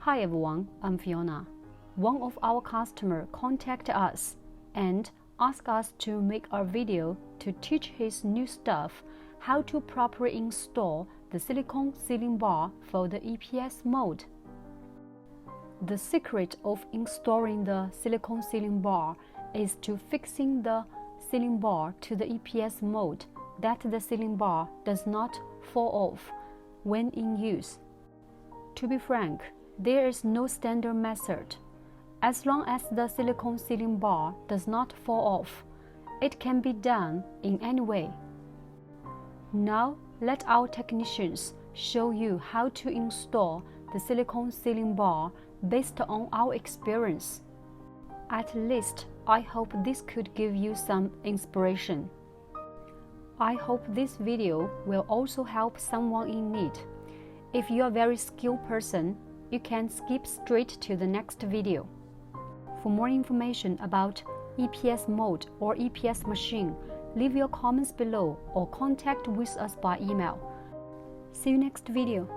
Hi everyone, I'm Fiona. One of our customers contacted us and asked us to make a video to teach his new staff how to properly install the silicone sealing bar for the EPS mold. The secret of installing the silicone sealing bar is to fixing the sealing bar to the EPS mold that the sealing bar does not fall off when in use. To be frank, there is no standard method. As long as the silicone sealing bar does not fall off, it can be done in any way. Now, let our technicians show you how to install the silicone sealing bar based on our experience. At least, I hope this could give you some inspiration. I hope this video will also help someone in need. If you are a very skilled person, you can skip straight to the next video. For more information about EPS mold or EPS machine, leave your comments below or contact with us by email. See you next video.